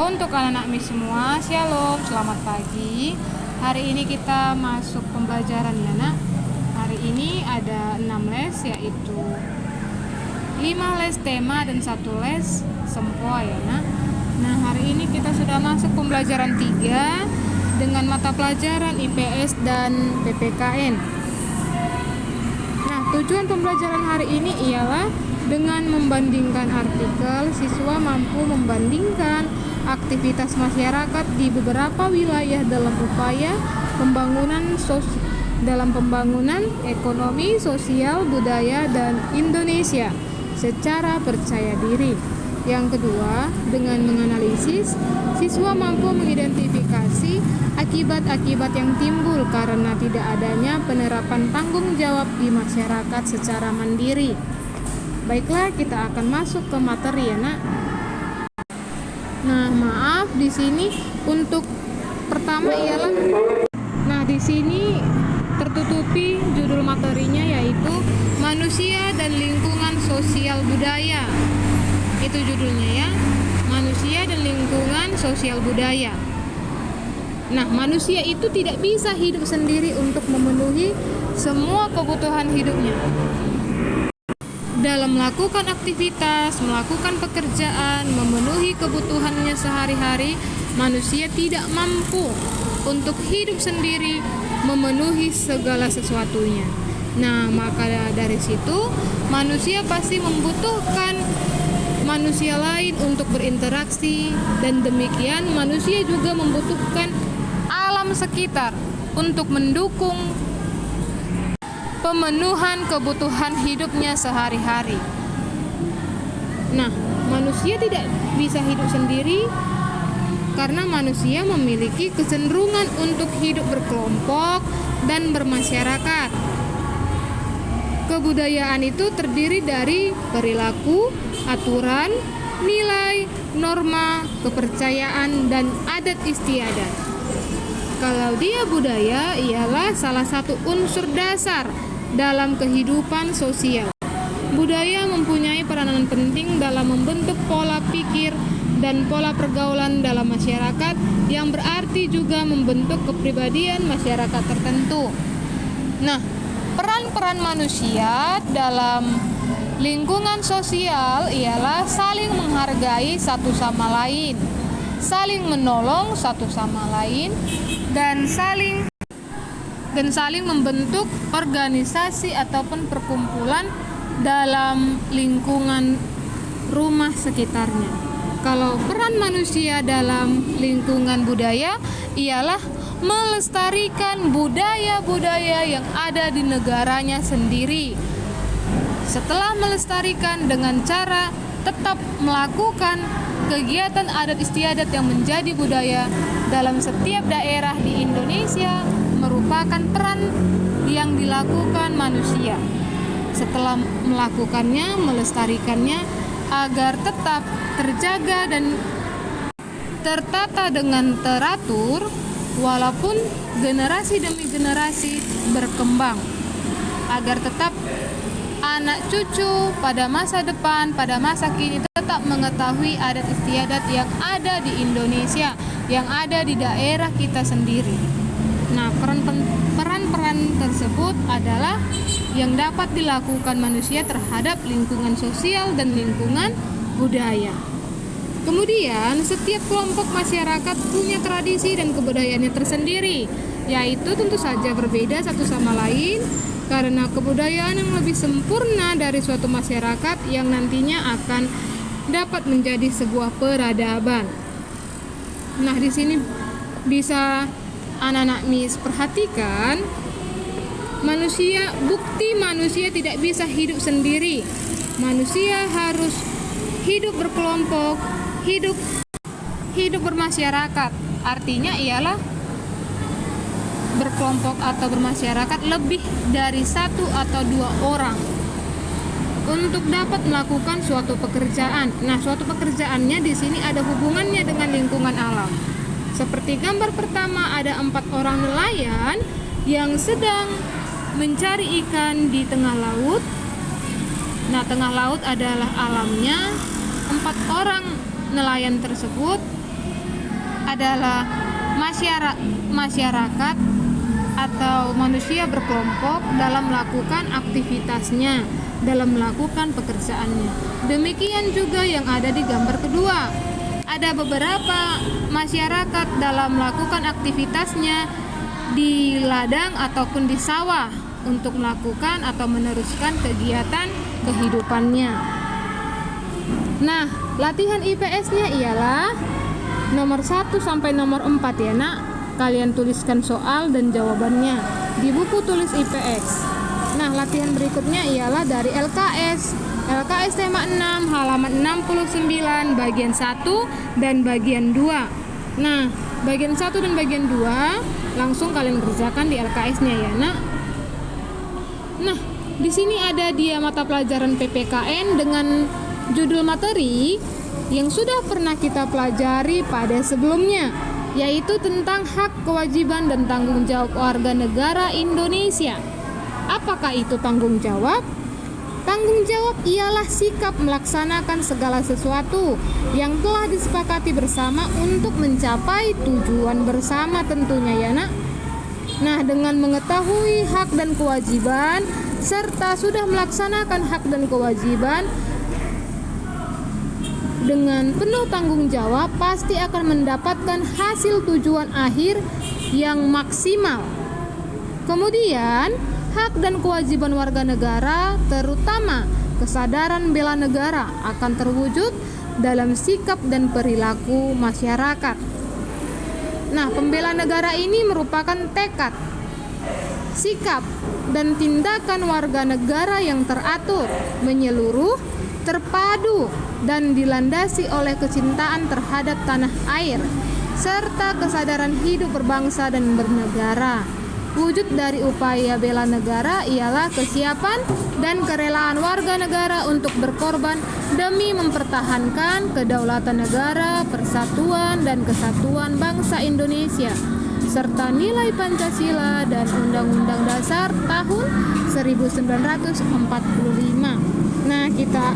Halo untuk anak-anak MIS semua, shalom, selamat pagi. Hari ini kita masuk pembelajaran ya nak. Hari ini ada 6 les, yaitu 5 les tema dan 1 les sempoa ya nak. Nah hari ini kita sudah masuk pembelajaran 3 dengan mata pelajaran IPS dan PPKN. Nah tujuan pembelajaran hari ini ialah dengan membandingkan artikel, siswa mampu membandingkan aktivitas masyarakat di beberapa wilayah dalam upaya pembangunan ekonomi, sosial, budaya, dan Indonesia secara percaya diri. Yang kedua, dengan menganalisis, siswa mampu mengidentifikasi akibat-akibat yang timbul karena tidak adanya penerapan tanggung jawab di masyarakat secara mandiri. Baiklah, kita akan masuk ke materi ya nak. Nah, maaf di sini untuk pertama ialah di sini tertutupi judul materinya yaitu Manusia dan Lingkungan Sosial Budaya. Itu judulnya ya. Manusia dan Lingkungan Sosial Budaya. Nah, manusia itu tidak bisa hidup sendiri untuk memenuhi semua kebutuhan hidupnya. Dalam melakukan aktivitas, melakukan pekerjaan, memenuhi kebutuhannya sehari-hari, manusia tidak mampu untuk hidup sendiri memenuhi segala sesuatunya. Nah, maka dari situ manusia pasti membutuhkan manusia lain untuk berinteraksi, dan demikian manusia juga membutuhkan alam sekitar untuk mendukung pemenuhan kebutuhan hidupnya sehari-hari. Nah, manusia tidak bisa hidup sendiri karena manusia memiliki kecenderungan untuk hidup berkelompok dan bermasyarakat. Kebudayaan itu terdiri dari perilaku, aturan, nilai, norma, kepercayaan, dan adat istiadat. Kalau dia budaya ialah salah satu unsur dasar dalam kehidupan sosial. Budaya mempunyai peranan penting dalam membentuk pola pikir dan pola pergaulan dalam masyarakat, yang berarti juga membentuk kepribadian masyarakat tertentu. Nah, peran-peran manusia dalam lingkungan sosial ialah saling menghargai satu sama lain, saling menolong satu sama lain, dan saling membentuk organisasi ataupun perkumpulan dalam lingkungan rumah sekitarnya. Kalau peran manusia dalam lingkungan budaya ialah melestarikan budaya-budaya yang ada di negaranya sendiri. Setelah melestarikan dengan cara tetap melakukan kegiatan adat istiadat yang menjadi budaya dalam setiap daerah di Indonesia merupakan peran yang dilakukan manusia. Setelah melakukannya, melestarikannya agar tetap terjaga dan tertata dengan teratur walaupun generasi demi generasi berkembang, agar tetap anak cucu pada masa depan, pada masa kini tetap mengetahui adat istiadat yang ada di Indonesia, yang ada di daerah kita sendiri. Nah, peran-peran tersebut adalah yang dapat dilakukan manusia terhadap lingkungan sosial dan lingkungan budaya. Kemudian, setiap kelompok masyarakat punya tradisi dan kebudayaannya tersendiri, yaitu tentu saja berbeda satu sama lain, karena kebudayaan yang lebih sempurna dari suatu masyarakat yang nantinya akan dapat menjadi sebuah peradaban. Nah, di sini bisa anak-anak MIS perhatikan, bukti manusia tidak bisa hidup sendiri. Manusia harus hidup berkelompok, hidup bermasyarakat. Artinya ialah berkelompok atau bermasyarakat lebih dari 1 atau 2 orang untuk dapat melakukan suatu pekerjaan. Nah, suatu pekerjaannya di sini ada hubungannya dengan lingkungan alam. Seperti gambar pertama, ada 4 orang nelayan yang sedang mencari ikan di tengah laut. Nah, tengah laut adalah alamnya. 4 orang nelayan tersebut adalah masyarakat atau manusia berkelompok dalam melakukan aktivitasnya, dalam melakukan pekerjaannya. Demikian juga yang ada di gambar kedua. Ada beberapa masyarakat dalam melakukan aktivitasnya di ladang ataupun di sawah untuk melakukan atau meneruskan kegiatan kehidupannya. Nah, latihan IPS-nya ialah nomor 1 sampai nomor 4 ya nak. Kalian tuliskan soal dan jawabannya di buku tulis IPS. Nah, latihan berikutnya ialah dari LKS tema 6 halaman 69 bagian 1 dan bagian 2. Nah, bagian 1 dan bagian 2 langsung kalian kerjakan di LKS-nya ya nak. Nah, di sini ada dia mata pelajaran PPKN dengan judul materi yang sudah pernah kita pelajari pada sebelumnya, yaitu tentang hak, kewajiban, dan tanggung jawab warga negara Indonesia. Apakah itu tanggung jawab? Tanggung jawab ialah sikap melaksanakan segala sesuatu yang telah disepakati bersama untuk mencapai tujuan bersama tentunya ya nak. Nah, dengan mengetahui hak dan kewajiban serta sudah melaksanakan hak dan kewajiban dengan penuh tanggung jawab, pasti akan mendapatkan hasil tujuan akhir yang maksimal. Kemudian, hak dan kewajiban warga negara, terutama kesadaran bela negara, akan terwujud dalam sikap dan perilaku masyarakat. Nah, pembela negara ini merupakan tekad, sikap, dan tindakan warga negara yang teratur, menyeluruh, terpadu, dan dilandasi oleh kecintaan terhadap tanah air, serta kesadaran hidup berbangsa dan bernegara. Wujud dari upaya bela negara ialah kesiapan dan kerelaan warga negara untuk berkorban demi mempertahankan kedaulatan negara, persatuan dan kesatuan bangsa Indonesia, serta nilai Pancasila dan Undang-Undang Dasar tahun 1945. Nah, kita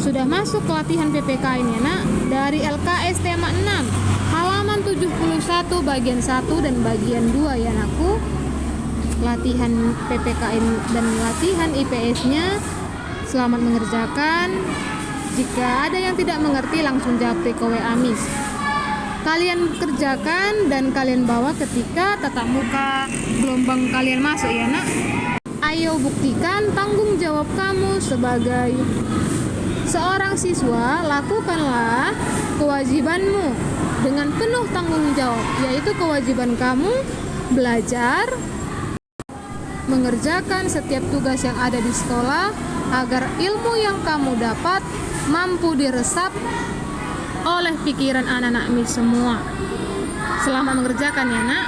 sudah masuk ke latihan PPK ini nak, dari LKS tema 6 halaman 71 bagian 1 dan bagian 2 ya anakku. Latihan PPKN dan latihan IPS-nya selamat mengerjakan. Jika ada yang tidak mengerti langsung japri ke WA Miss. Kalian kerjakan dan kalian bawa ketika tatap muka gelombang kalian masuk ya nak. Ayo buktikan tanggung jawab kamu sebagai seorang siswa. Lakukanlah kewajibanmu dengan penuh tanggung jawab, yaitu kewajiban kamu belajar, mengerjakan setiap tugas yang ada di sekolah agar ilmu yang kamu dapat mampu diresap oleh pikiran anak-anak Miss semua. Selamat mengerjakan ya nak.